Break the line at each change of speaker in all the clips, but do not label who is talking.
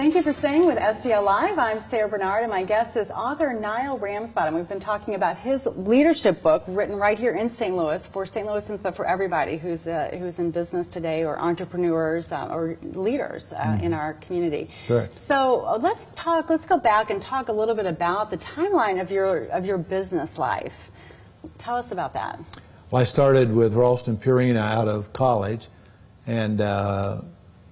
Thank you for staying with STL Live. I'm Sarah Bernard, and my guest is author Nile Ramsbottom. We've been talking about his leadership book, written right here in St. Louis, for St. Louisans, but for everybody who's in business today, or entrepreneurs, or leaders in our community.
Correct.
So let's go back and talk a little bit about the timeline of your business life. Tell us about that.
Well, I started with Ralston Purina out of college, and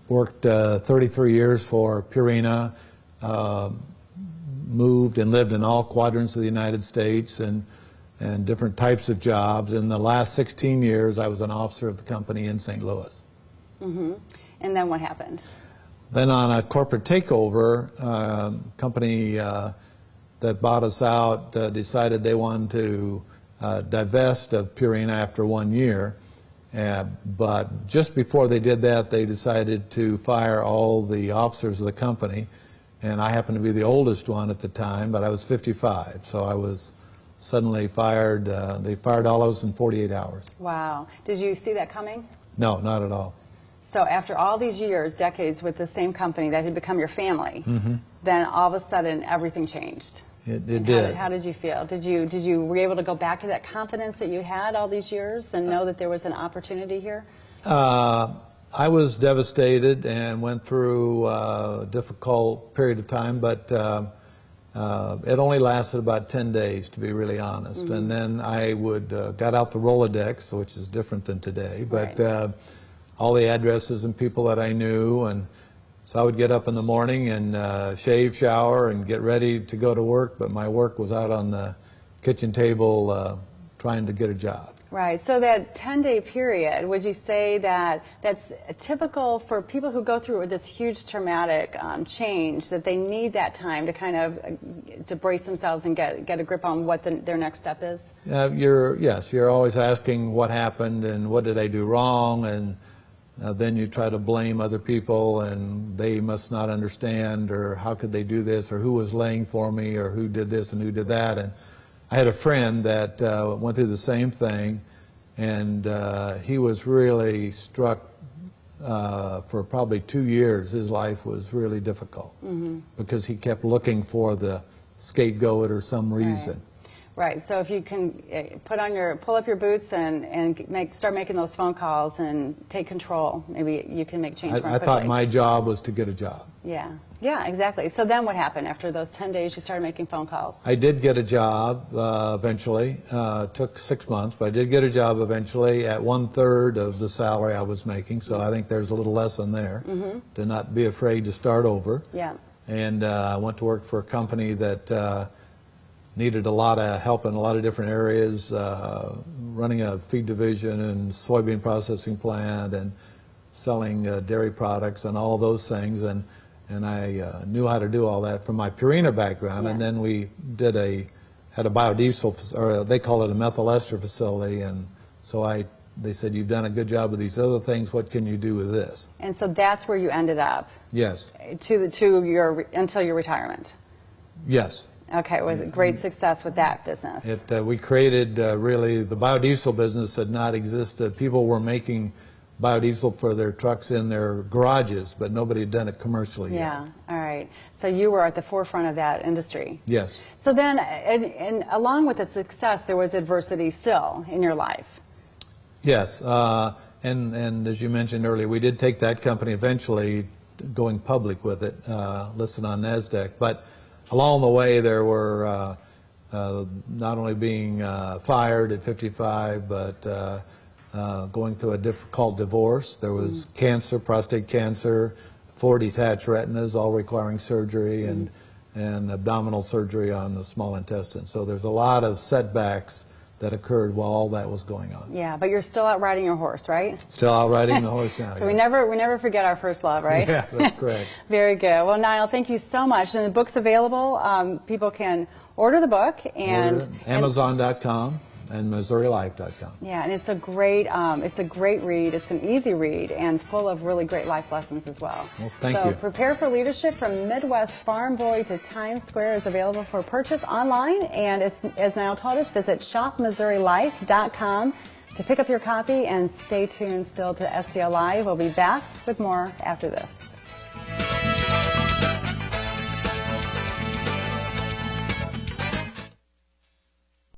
worked 33 years for Purina, moved and lived in all quadrants of the United States and different types of jobs. In the last 16 years, I was an officer of the company in St. Louis.
Mm-hmm. And then what happened?
Then on a corporate takeover, company that bought us out decided they wanted to divest of Purina after 1 year. But just before they did that, they decided to fire all the officers of the company, and I happened to be the oldest one at the time, but I was 55, so I was suddenly fired. They fired all of us in 48 hours.
Wow. Did you see that coming?
No, not at all.
So after all these years, decades with the same company that had become your family, then all of a sudden everything changed.
It did.
How did you feel? Were you able to go back to that confidence that you had all these years and know that there was an opportunity here?
I was devastated and went through a difficult period of time, but it only lasted about 10 days, to be really honest. And then I got out the Rolodex, which is different than today, but all the addresses and people that I knew, and so I would get up in the morning and shave, shower, and get ready to go to work, but my work was out on the kitchen table trying to get a job.
Right. So that 10-day period, would you say that that's typical for people who go through this huge traumatic change, that they need that time to kind of to brace themselves and get a grip on what their next step is?
Yes, you're always asking what happened and what did I do wrong, and then you try to blame other people, and they must not understand, or how could they do this, or who was laying for me, or who did this and who did that. And I had a friend that went through the same thing, and he was really struck for probably 2 years. His life was really difficult because he kept looking for the scapegoat or some reason.
Right. So if you can pull up your boots and start making those phone calls and take control, maybe you can make change.
I thought my job was to get a job.
Yeah. Yeah, exactly. So then what happened after those 10 days? You started making phone calls.
I did get a job eventually. Took 6 months, but I did get a job eventually at 1/3 of the salary I was making. So I think there's a little lesson there to not be afraid to start over.
Yeah.
And I went to work for a company that needed a lot of help in a lot of different areas, running a feed division and soybean processing plant and selling dairy products and all of those things. And I knew how to do all that from my Purina background. And then we had a biodiesel, or they call it a methyl ester facility. And so they said, you've done a good job with these other things. What can you do with this? And
so that's where you ended up.
Yes.
Until your retirement.
Yes.
Okay, with great success with that business.
We created really, the biodiesel business had not existed. People were making biodiesel for their trucks in their garages, but nobody had done it commercially yet.
All right. So you were at the forefront of that industry.
Yes.
So then, and along with the success, there was adversity still in your life.
Yes, and as you mentioned earlier, we did take that company eventually, going public with it, listed on NASDAQ, but along the way, there were not only being fired at 55, but going through a difficult divorce. There was cancer, prostate cancer, 4 detached retinas, all requiring surgery, and abdominal surgery on the small intestine. So there's a lot of setbacks that occurred while all that was going on.
Yeah, but you're still out riding your horse, right?
Still out riding the horse now.
So we never forget our first love, right?
Yeah, that's correct.
Very good. Well, Nile, thank you so much. And the book's available. People can order the book and
Amazon.com and MissouriLife.com.
Yeah, and it's a great read. It's an easy read and full of really great life lessons as well.
Well, thank you.
So Prepare for Leadership, From Midwest Farm Boy to Times Square, is available for purchase online. And as Nile told us, visit shopMissouriLife.com to pick up your copy, and stay tuned still to STL Live. We'll be back with more after this.